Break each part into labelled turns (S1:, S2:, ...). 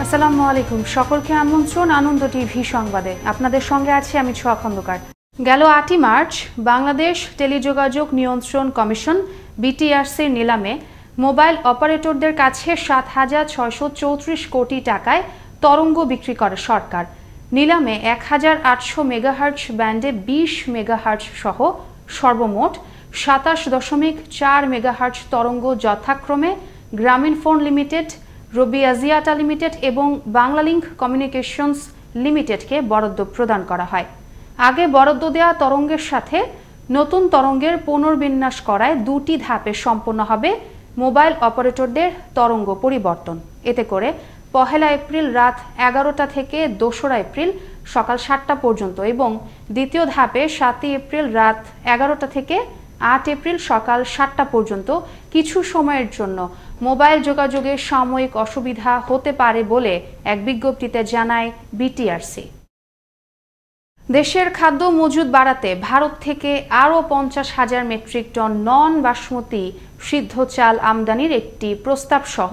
S1: আসসালামু আলাইকুম, সকলকে আমন্ত্রণ আনন্দ টিভি সংবাদে। আপনাদের সঙ্গে আছি আমি ছোয়া খন্দকার। গেল 8ই মার্চ বাংলাদেশ টেলিযোগাযোগ নিয়ন্ত্রণ কমিশন বিটিআরসির নিলামে মোবাইল অপারেটরদের কাছে ৭,৬৩৪ কোটি টাকায় তরঙ্গ বিক্রি করে সরকার। নিলামে ১,৮০০ মেগাহার্টজ ব্যান্ডে ২০ মেগাহার্টজ সহ সর্বমোট ২৭.৪ মেগাহার্টজ তরঙ্গ যথাক্রমে গ্রামীণফোন লিমিটেড, রবি আজিয়াটা লিমিটেড এবং বাংলালিংক কমিউনিকেশনস লিমিটেডকে বরাদ্দ প্রদান করা হয়। আগে বরাদ্দ দেওয়া তরঙ্গের সাথে নতুন তরঙ্গের পুনর্বিন্যাস করায় 2টি ধাপে সম্পন্ন হবে মোবাইল অপারেটরদের তরঙ্গ পরিবর্তন। এতে করে 1 এপ্রিল রাত 11টা থেকে 2রা এপ্রিল সকাল 7টা পর্যন্ত এবং দ্বিতীয় ধাপে 7 এপ্রিল রাত 11টা থেকে 8 এপ্রিল সকাল 7টা পর্যন্ত কিছু সময়ের জন্য মোবাইল যোগাযোগে সাময়িক অসুবিধা হতে পারে বলে এক বিজ্ঞপ্তিতে জানায় বিটিআরসি। দেশের খাদ্য মজুদ বাড়াতে ভারত থেকে আরও 50,000 মেট্রিক টন নন বাসমতি সিদ্ধ চাল আমদানির একটি প্রস্তাব সহ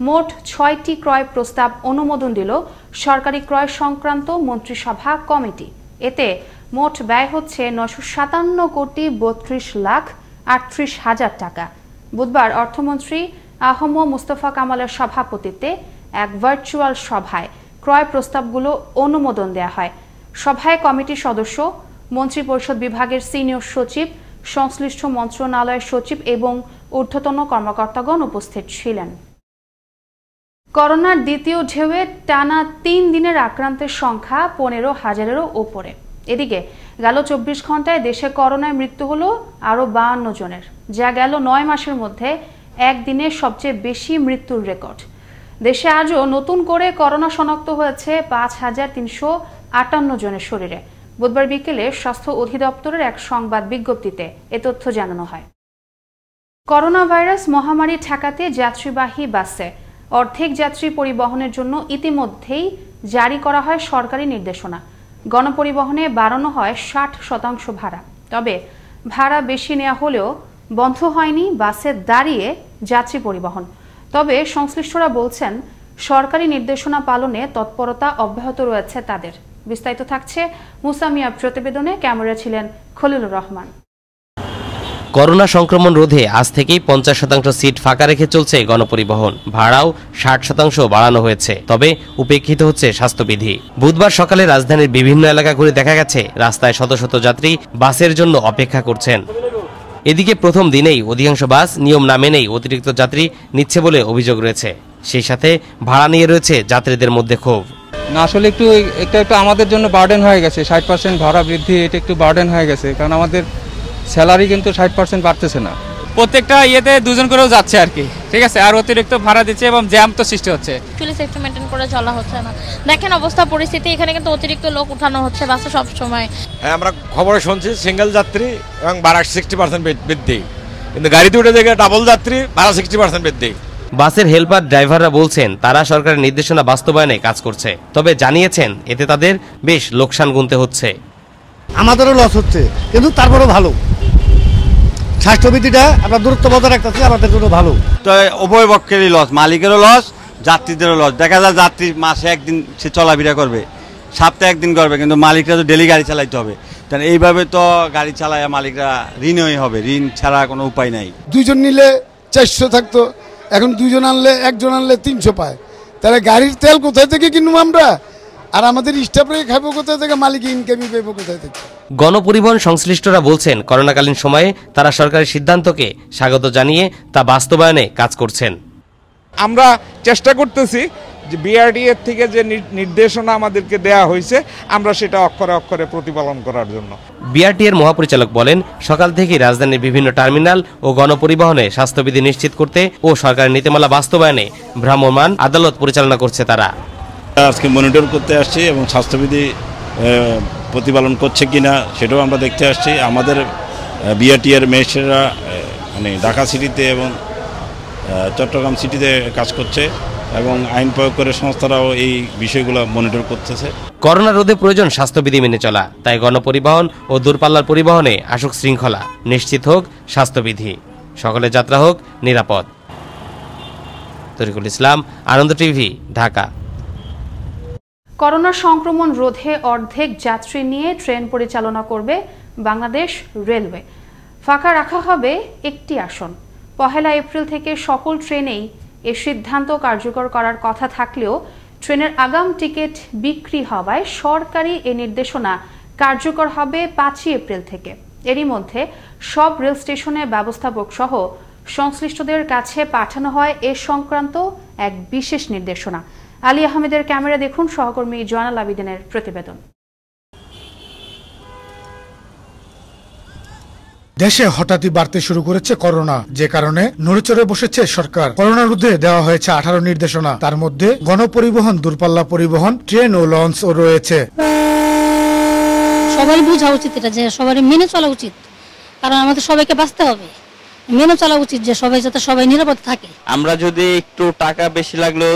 S1: মোট 6টি ক্রয় প্রস্তাব অনুমোদন দিল সরকারি ক্রয় সংক্রান্ত মন্ত্রিসভা কমিটি। এতে মোট ব্যয় হচ্ছে 957,32,38,000 টাকা। বুধবার অর্থমন্ত্রী আহম মুস্তফা কামালের সভাপতিত্বে এক ভার্চুয়াল সভায় ক্রয় প্রস্তাবগুলো অনুমোদন দেওয়া হয়। সভায় কমিটির সদস্য, মন্ত্রিপরিষদ বিভাগের সিনিয়র সচিব, সংশ্লিষ্ট মন্ত্রণালয়ের সচিব এবং ঊর্ধ্বতন কর্মকর্তাগণ উপস্থিত ছিলেন। করোনার দ্বিতীয় ঢেউয়ে টানা 3 দিনের আক্রান্তের সংখ্যা 15,000-এরও ওপরে। এদিকে গেল 24 ঘন্টায় দেশে করোনায় মৃত্যু হলো আরও 52 জনের, যা গেল 9 মাসের মধ্যে একদিনে সবচেয়ে বেশি মৃত্যুর রেকর্ড। দেশে আজও নতুন করে করোনা শনাক্ত হয়েছে 5,358 জনের শরীরে। বুধবার বিকেলে স্বাস্থ্য অধিদপ্তরের এক সংবাদ বিজ্ঞপ্তিতে এ তথ্য জানানো হয়। করোনা ভাইরাস মহামারী ঠেকাতে যাত্রীবাহী বাসে অর্ধেক যাত্রী পরিবহনের জন্য ইতিমধ্যেই জারি করা হয় সরকারি নির্দেশনা। গণপরিবহনে বাড়ানো হয় 60% ভাড়া। তবে ভাড়া বেশি নেওয়া হলেও বন্ধ হয়নি বাসে দাঁড়িয়ে যাত্রী পরিবহন। তবে সংশ্লিষ্টরা বলছেন সরকারি নির্দেশনা পালনে তৎপরতা অব্যাহত রয়েছে তাদের। বিস্তারিত থাকছে মুসামিয়া প্রতিবেদনে। ক্যামেরা ছিলেন খলিলুর রহমান।
S2: করোনা সংক্রমণ রোধে আজ থেকেই 50% সিট ফাঁকা রেখে চলছে গণপরিবহন। ভাড়াও 60% বাড়ানো হয়েছে, তবে উপেক্ষিত হচ্ছে স্বাস্থ্যবিধি। বুধবার সকালে রাজধানীর বিভিন্ন এলাকা ঘুরে দেখা গেছে রাস্তায় শত শত যাত্রী বাসের জন্য অপেক্ষা করছেন। এদিকে প্রথম দিনেই অধিকাংশ বাস নিয়ম না মেনেই অতিরিক্ত যাত্রী নিচ্ছে বলে অভিযোগ রয়েছে। সেই সাথে ভাড়া নিয়ে রয়েছে যাত্রীদের মধ্যে ক্ষোভ।
S3: না, আসলে একটু আমাদের জন্য বার্ডেন হয়ে গেছে। 60% ভাড়া বৃদ্ধি, এটা একটু বার্ডেন হয়ে গেছে, কারণ আমাদের স্যালারি কিন্তু 60% বাড়তেছে না।
S4: প্রত্যেকটা ইয়েতে 2 জন করেও যাচ্ছে আর কি, ঠিক আছে, আর অতিরিক্ত ভাড়া দিচ্ছে এবং জ্যাম তো সৃষ্টি হচ্ছে।
S5: অ্যাকচুয়ালি সেফটি মেইনটেইন করে চলা হচ্ছে না। দেখেন অবস্থা পরিস্থিতি, এখানে কিন্তু অতিরিক্ত লোক উঠানো হচ্ছে বাসে সব সময়।
S6: হ্যাঁ, আমরা খবরে শুনছি সিঙ্গেল যাত্রী এবং ভাড়া 60% বৃদ্ধি, কিন্তু গাড়িতে উঠে দেখে ডাবল যাত্রী ভাড়া 60% বৃদ্ধি।
S2: বাসের হেল্পার ড্রাইভাররা বলছেন তারা সরকারের নির্দেশনা বাস্তবায়নে কাজ করছে, তবে জানিয়েছেন এতে তাদের বেশ লোকসান গুনতে হচ্ছে।
S7: আমাদেরও লস হচ্ছে, কিন্তু তারপরেও ভালো। স্বাস্থ্যবিধিটা আমরা দূরত্ব বজায় রাখতেছি, আমাদের জন্য ভালো।
S8: তো উভয় পক্ষেরই লস, মালিকেরও লস, যাত্রীদেরও লস। দেখা যায় যাত্রী মাসে একদিন সে চলাফেরা করবে, সপ্তাহে একদিন করবে, কিন্তু মালিকরা তো ডেলি গাড়ি চালাইতে হবে। কারণ এইভাবে তো গাড়ি চালায় মালিকরা ঋণই হবে, ঋণ ছাড়া কোনো উপায় নাই।
S9: 2 জন নিলে 400 থাকতো, এখন 2 জন আনলে 1 জন আনলে 300 পায়। তাহলে গাড়ির তেল কোথায় থেকে কিনবো আমরা, আর আমাদের স্টাফরে খাবো কোথায় থেকে, মালিক ইনকামই পাবো কোথায় থেকে?
S2: গণপরিবহন সংশ্লিষ্টরা বলছেন করোনাকালীন সময়ে তারা সরকারের সিদ্ধান্তকে স্বাগত জানিয়ে তা বাস্তবায়নে কাজ করছেন।
S10: আমরা চেষ্টা করতেছি যে বিআরটিএ থেকে যে নির্দেশনা আমাদেরকে দেয়া হয়েছে আমরা সেটা অক্ষরে অক্ষরে প্রতিপালন করার জন্য।
S2: বিআরটিএর মহাপরিচালক বলেন সকাল থেকেই রাজধানীর বিভিন্ন টার্মিনাল ও গণপরিবহনে স্বাস্থ্যবিধি নিশ্চিত করতে ও সরকারের নীতিমালা বাস্তবায়নে ভ্রাম্যমাণ আদালত পরিচালনা করছে তারা।
S11: আজকে মনিটর করতে আসছি এবং স্বাস্থ্যবিধি প্রতিপালন করছে কিনা সেটাও আমরা দেখতে আসছি। আমাদের বিআরটিএর ম্যাজিস্ট্রেটরা মানে ঢাকা সিটিতে এবং চট্টগ্রাম সিটিতে কাজ করছে এবং আইন প্রয়োগ করে সংস্থারাও এই বিষয়গুলো মনিটর করতেছে।
S2: করোনা রোধে প্রয়োজন স্বাস্থ্যবিধি মেনে চলা, তাই গণপরিবহন ও দূরপাল্লার পরিবহনে আসুক শৃঙ্খলা, নিশ্চিত হোক স্বাস্থ্যবিধি, সকলের যাত্রা হোক নিরাপদ। তরিকুল ইসলাম, আনন্দ টিভি, ঢাকা।
S1: করোনা সংক্রমণ রোধে অর্ধেক যাত্রী নিয়ে ট্রেন পরিচালনা করবে বাংলাদেশ রেলওয়ে। ফাঁকা রাখা হবে একটি আসন। 1 এপ্রিল থেকে সকল ট্রেনেই এ সিদ্ধান্ত কার্যকর করার কথা থাকলেও ট্রেনের আগাম টিকিট বিক্রি হওয়ায় সরকারি এ নির্দেশনা কার্যকর হবে 5 এপ্রিল থেকে। এরই মধ্যে সব রেল স্টেশনে ব্যবস্থাপক সহ সংশ্লিষ্টদের কাছে পাঠানো হয় এ সংক্রান্ত এক বিশেষ নির্দেশনা। আলী আহমেদের ক্যামেরা দেখুন সহকর্মী জয়নাল আবিদিনের প্রতিবেদন।
S12: দেশে হঠাৎই বাড়তে শুরু করেছে করোনা, যে কারণে নড়েচড়ে বসেছে সরকার। করোনার বিরুদ্ধে দেওয়া হয়েছে 18 নির্দেশনা। তার মধ্যে গণপরিবহন, দূরপাল্লা পরিবহন, ট্রেন ও লঞ্চও রয়েছে।
S13: সবাই বোঝা উচিত এটা, যে সবাই মেনে চলা উচিত, কারণ আমাদের সবাইকে বাঁচতে হবে। মেনে চলা উচিত যে সবাই যাতে সবাই নিরাপদ থাকে। আমরা যদি একটু টাকা বেশি লাগলেও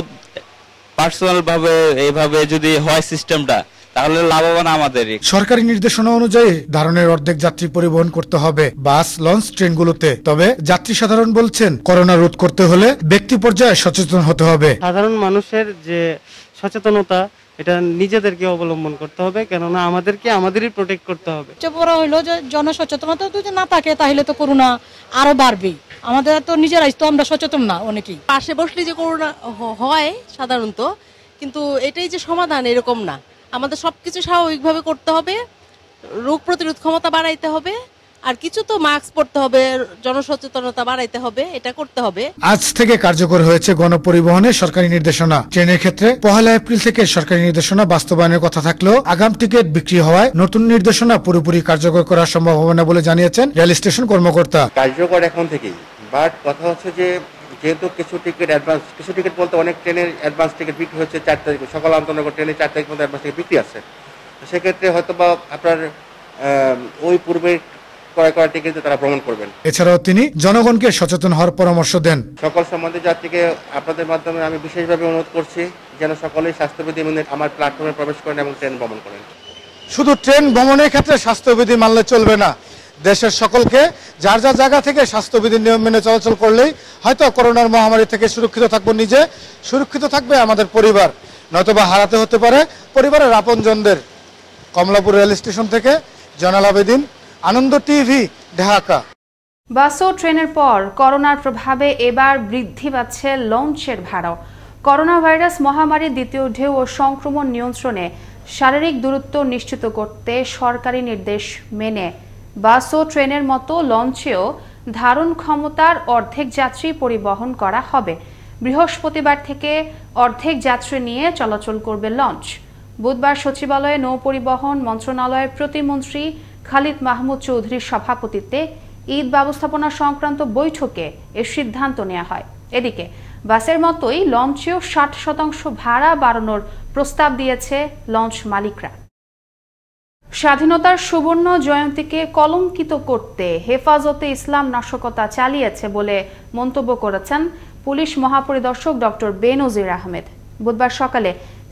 S13: পার্সোনাল ভাবে এইভাবে যদি হয় সিস্টেমটা, তাহলে লাভবান আমাদেরই। সরকারি নির্দেশনা অনুযায়ী ধারণের অর্ধেক যাত্রী পরিবহন করতে হবে বাস, লঞ্চ, ট্রেনগুলোতে। তবে যাত্রী সাধারণ বলছেন, করোনা রোধ করতে হলে ব্যক্তি পর্যায়ে সচেতন হতে হবে।
S14: সাধারণ মানুষের যে সচেতনতা, এটা নিজেদেরকে অবলম্বন করতে হবে, কেননা আমাদেরই প্রোটেক্ট করতে হবে।
S13: বড় হইলো যে জনসচেতনতা যদি না থাকে তাহলে তো করোনা আরো বাড়বে। আমাদের তো নিজেরাই তো আমরা সচেতন না অনেকেই।
S15: পাশে বসলে যে করোনা হয় সাধারণত, কিন্তু এটাই যে সমাধান এরকম না। আমাদের সবকিছু স্বাভাবিকভাবে করতে হবে, রোগ প্রতিরোধ ক্ষমতা বাড়াইতে হবে, আর কিছু তো মাস্ক পরতে হবে, জনসচেতনতা বাড়াইতে হবে, এটা করতে হবে।
S12: আজ থেকে কার্যকর হয়েছে গণপরিবহনের সরকারি নির্দেশনা। ট্রেনের ক্ষেত্রে 1 এপ্রিল থেকে সরকারি নির্দেশনা বাস্তবায়নের কথা থাকলেও আগাম টিকিট বিক্রি হওয়ায় নতুন নির্দেশনা পুরোপুরি কার্যকর করা সম্ভব হবে না বলে জানিয়েছেন রেল স্টেশন কর্মকর্তা।
S16: কার্যকর এখন থেকেই, বাট কথা হচ্ছে যে যেহেতু কিছু টিকিট বলতে অনেক ট্রেনের অ্যাডভান্স টিকিট বিক্রি হচ্ছে 4 তারিখ, সকাল আন্তনগর ট্রেনে 4 তারিখ মধ্যে অ্যাডভান্স টিকিট বিক্রি আছে। সেক্ষেত্রে হয়তো বা আপনার ওই পূর্বে ক্রয় করা টিকিটে তারা ভ্রমণ করবেন।
S12: এছাড়াও তিনি জনগণকে সচেতন হওয়ার পরামর্শ দেন।
S16: সকল সম্বন্ধে যাত্রীকে আপনাদের মাধ্যমে আমি বিশেষভাবে অনুরোধ করছি যেন সকলেই স্বাস্থ্যবিধি মেনে আমার প্ল্যাটফর্মে প্রবেশ করেন এবং ট্রেন ভ্রমণ করেন।
S12: শুধু ট্রেন ভ্রমণের ক্ষেত্রে স্বাস্থ্যবিধি মানলে চলবে না। দেশের সকলকে যার যার জায়গা থেকে স্বাস্থ্যবিধির নিয়ম মেনে চলাচল করলেই হয়তো করোনার মহামারী থেকে সুরক্ষিত থাকবো নিজে, সুরক্ষিত থাকবে আমাদের পরিবার, নয়তোবা হারাতে হতে পারে পরিবারের আপনজনদের। কমলাপুর রেল স্টেশন থেকে জয়নাল আবেদিন, আনন্দ টিভি, ঢাকা।
S1: বাস ও ট্রেনের পর করোনার প্রভাবে এবার বৃদ্ধি পাচ্ছে লঞ্চের ভাড়াও। করোনা ভাইরাস মহামারীর দ্বিতীয় ঢেউ ও সংক্রমণ নিয়ন্ত্রণে শারীরিক দূরত্ব নিশ্চিত করতে সরকারি নির্দেশ মেনে বাস ও ট্রেনের মতো লঞ্চেও ধারণ ক্ষমতার অর্ধেক যাত্রী পরিবহন করা হবে। বৃহস্পতিবার থেকে অর্ধেক যাত্রী নিয়ে চলাচল করবে লঞ্চ। বুধবার সচিবালয়ে নৌপরিবহন মন্ত্রণালয়ের প্রতিমন্ত্রী খালিদ মাহমুদ চৌধুরীর সভাপতিত্বে ঈদ ব্যবস্থাপনা সংক্রান্ত বৈঠকে এর সিদ্ধান্ত নেওয়া হয়। এদিকে বাসের মতোই লঞ্চেও 60% ভাড়া বাড়ানোর প্রস্তাব দিয়েছে লঞ্চ মালিকরা। স্বাধীনতার সুবর্ণ জয়ন্তীকে কলঙ্কিত করতে হেফাজতে ইসলাম নাশকতা চালিয়েছে বলে মন্তব্য করেছেন পুলিশ মহাপরিদর্শক ডক্টর বেনজির আহমেদ। বুধবার সকালে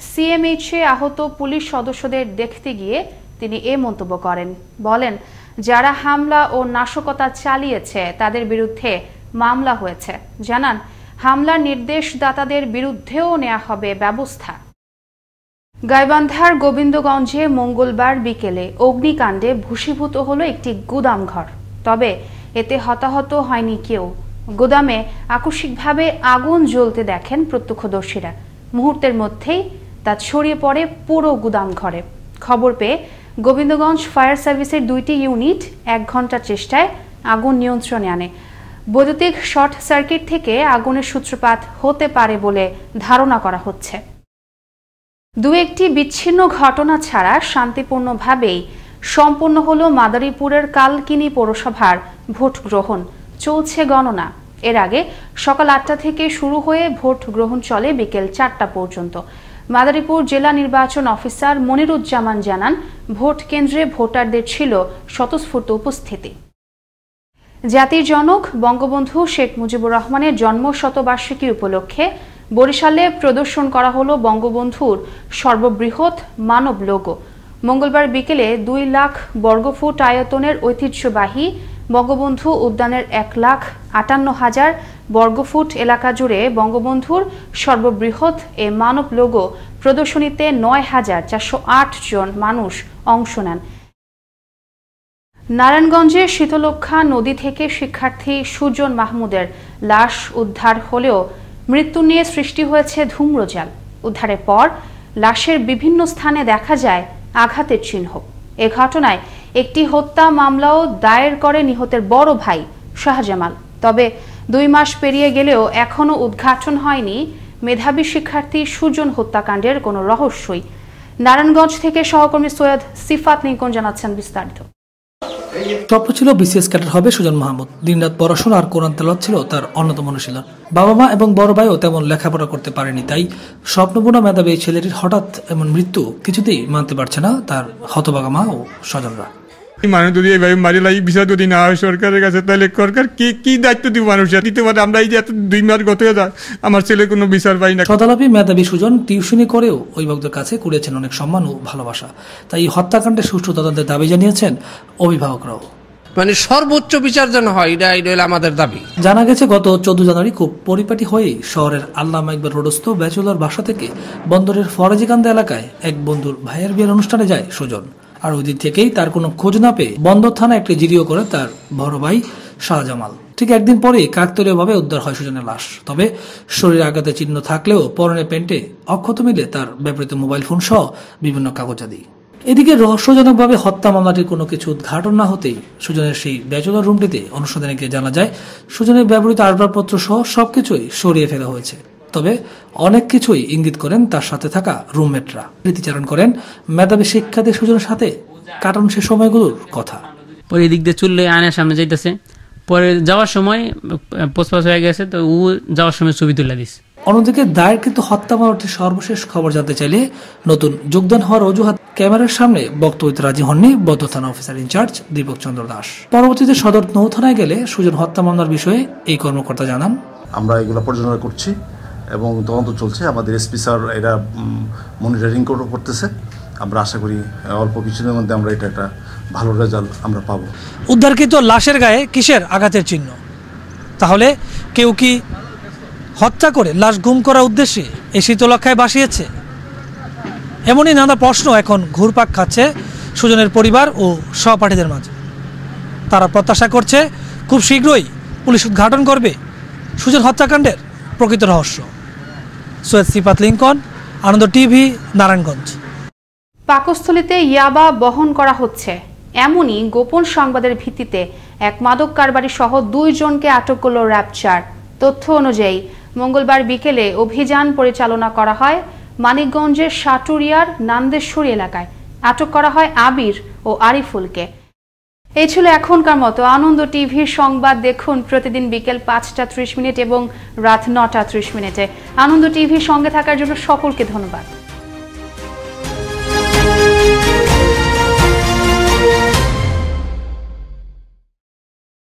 S1: সিএমএইচে আহত পুলিশ সদস্যদের দেখতে গিয়ে তিনি এ মন্তব্য করেন। বলেন, যারা হামলা ও নাশকতা চালিয়েছে তাদের বিরুদ্ধে মামলা হয়েছে। জানান, হামলার নির্দেশদাতাদের বিরুদ্ধেও নেওয়া হবে ব্যবস্থা। গাইবান্ধার গোবিন্দগঞ্জে মঙ্গলবার বিকেলে অগ্নিকাণ্ডে ভূষীভূত হলো একটি গুদামঘর। তবে এতে হতাহত হয়নি কেউ। গুদামে আকস্মিকভাবে আগুন জ্বলতে দেখেন প্রত্যক্ষদর্শীরা। মুহূর্তের মধ্যেই তা ছড়িয়ে পড়ে পুরো গুদামঘরে। খবর পেয়ে গোবিন্দগঞ্জ ফায়ার সার্ভিসের 2টি ইউনিট 1 ঘন্টার চেষ্টায় আগুন নিয়ন্ত্রণে আনে। বৈদ্যুতিক শর্ট সার্কিট থেকে আগুনের সূত্রপাত হতে পারে বলে ধারণা করা হচ্ছে। একটি বিচ্ছিন্ন ঘটনা ছাড়া শান্তিপূর্ণভাবেই সম্পন্ন হলো মাদারীপুরের কালকিনি পৌরসভার ভোট গ্রহণ। চলছে গণনা। এর আগে সকাল 8টা থেকে শুরু হয়ে ভোট গ্রহণ চলে বিকেল 4টা পর্যন্ত। মাদারীপুর জেলা নির্বাচন অফিসার মনিরুজ্জামান জানান, ভোট কেন্দ্রে ভোটারদের ছিল স্বতঃস্ফূর্ত উপস্থিতি। জাতির জনক বঙ্গবন্ধু শেখ মুজিবুর রহমানের জন্ম শতবার্ষিকী উপলক্ষে বরিশালে প্রদর্শন করা হলো বঙ্গবন্ধুর সর্ববৃহৎ মানব লোগো। মঙ্গলবার বিকেলে 2 লাখ বর্গফুট আয়তনের ঐতিহ্যবাহী বঙ্গবন্ধু উদ্যানের 1,58,000 বর্গফুট এলাকা জুড়ে বঙ্গবন্ধুর সর্ববৃহৎ এ মানব লোগো প্রদর্শনীতে 9,408 জন মানুষ অংশ নেন। নারায়ণগঞ্জের শীতলক্ষ্যা নদী থেকে শিক্ষার্থী সুজন মাহমুদের লাশ উদ্ধার হলেও মৃত্যু নিয়ে সৃষ্টি হয়েছে ধূম্রজাল। উদ্ধারের পর লাশের বিভিন্ন স্থানে দেখা যায় আঘাতের চিহ্ন। এ ঘটনায় একটি হত্যা মামলাও দায়ের করে নিহতের বড় ভাই শাহজামাল। তবে 2 মাস পেরিয়ে গেলেও এখনও উদ্ঘাটন হয়নি মেধাবী শিক্ষার্থী সুজন হত্যাকাণ্ডের কোনো রহস্যই। নারায়ণগঞ্জ থেকে সহকর্মী সৈয়দ সিফাত লিঙ্কন জানাচ্ছেন বিস্তারিত।
S17: স্বপ্ন ছিল বিসিএস ক্যাডার হবে সুজন মাহমুদ। দিনরাত পড়াশোনা আর কোরআন তেলাওয়াত ছিল তার অন্যতম অনুশীলন। বাবা মা এবং বড় ভাইও তেমন লেখাপড়া করতে পারেনি, তাই স্বপ্নপূর্ণ মেধাবী এই ছেলেটির হঠাৎ এমন মৃত্যু কিছুতেই মানতে পারছে না তার হতভাগা মা ও স্বজনরা।
S18: মানুষ যদি এইভাবে মারি লাগে বিষয় যদি না হয় সরকারের কাছে, তাহলে সরকার কি দায়িত্ব দিব মানুষের দিতে পারে? আমরা এই যে এত 2 মাস গত হয়ে যায়, আমার ছেলে কোনো বিচার পাই না।
S17: শতালাপী মেধাবী সুজন টিউশনি করেও অভিভাবকদের কাছে কুড়িয়েছেন অনেক সম্মান ও ভালোবাসা। তাই এই হত্যাকাণ্ডের সুষ্ঠু তদন্তের দাবি জানিয়েছেন অভিভাবকরাও।
S19: মানে সর্বোচ্চ বিচার যেন হয়, এটা আমাদের দাবি।
S17: জানা গেছে গত 14 জানুয়ারি খুব পরিপাটি হয়ে শহরের আল্লামা ইকবাল রোডস্থ ব্যাচেলর বাসা থেকে বন্দরের ফরাজিকান্দা এলাকায় এক বন্ধুর ভাইয়ের বিয়ের অনুষ্ঠানে যায় সুজন। আর ওই দিন থেকেই তার কোনো খোঁজ না পেয়ে বন্দর থানায় একটি জিডিও করে তার বড় ভাই শাহজামাল। ঠিক একদিন পরেই কাকতালীয়ভাবে উদ্ধার হয় সুজনের লাশ। তবে শরীরে আঘাতের চিহ্ন থাকলেও পরনের প্যান্টে অক্ষত মিলে তার ব্যবহৃত মোবাইল ফোন সহ বিভিন্ন কাগজাদি। এদিকে রহস্যজনকভাবে হত্যা মামলাটির কোনো কিছু উদ্ঘাটন না হতেই সুজনের সেই ব্যাচেলর রুমটিতে অনুসন্ধানে গিয়ে জানা যায় সুজনের ব্যবহৃত আসবাবপত্র সহ সবকিছুই সরিয়ে ফেলা হয়েছে। তবে অনেক কিছুই ইঙ্গিত করেন তার সাথে থাকা রুমমেটরা। স্মৃতিচারণ করেন মেধাবী শিক্ষার্থী সুজনের সাথে কাটানো সে সময়গুলোর কথা।
S20: পরে এদিক দিয়ে চললে আয়নার সামনে যাইতেছে, পরে যাওয়ার সময় পোস্টপাস হয়ে গেছে, তো ও যাওয়ার সময় ছবি তুলে দিস।
S17: অন্যদিকে দায়েরকৃত হত্যা মামলাটির সর্বশেষ খবর জানতে চাইলে নতুন যোগদান হওয়ার অজুহাত ক্যামেরার সামনে বক্তব্য দিতে রাজি হননি বন্দর থানা অফিসার ইনচার্জ দীপক চন্দ্র দাস। পরবর্তীতে সদর নৌথানায় গেলে সুজন হত্যা মামলার বিষয়ে এই কর্মকর্তা জানান,
S21: আমরা এগুলো পর্যালোচনা করছি এবং তদন্ত চলছে। আমাদের এসপি স্যার এরা মনিটরিং করতেছে। আমরা আশা করি অল্প কিছুদিনের মধ্যে আমরা এটা একটা ভালো রেজাল্ট আমরা পাবো।
S17: উদ্ধারকৃত লাশের গায়ে কিসের আঘাতের চিহ্ন? তাহলে কেউ কি হত্যা করে লাশ গুম করার উদ্দেশ্যে এই শীতলক্ষ্যায় বাসিয়েছে? এমনই নানা প্রশ্ন এখন ঘুরপাক খাচ্ছে সুজনের পরিবার ও সহপাঠীদের মাঝে। তারা প্রত্যাশা করছে খুব শীঘ্রই পুলিশ উদ্ঘাটন করবে সুজন হত্যাকাণ্ডের প্রকৃত রহস্য। সৈয়দ সিফাত লিঙ্কন, আনন্দ টিভি, নারায়ণগঞ্জ।
S1: পাকস্থলীতে ইয়াবা বহন করা হচ্ছে এমনই গোপন সংবাদের ভিত্তিতে এক মাদক কারবারি সহ 2 জনকে আটক করল র্যাব 4। তথ্য অনুযায়ী মঙ্গলবার বিকেলে অভিযান পরিচালনা করা হয় মানিকগঞ্জের সাটুরিয়ার নান্দেশ্বরী এলাকায়। আটক করা হয় আবির ও আরিফুলকে। এই ছিল এখনকার মতো আনন্দ টিভির সংবাদ। দেখুন প্রতিদিন বিকেল 5টা 30 মিনিট এবং রাত 9টা 30 মিনিটে। আনন্দ টিভির সঙ্গে থাকার জন্য সকলকে ধন্যবাদ।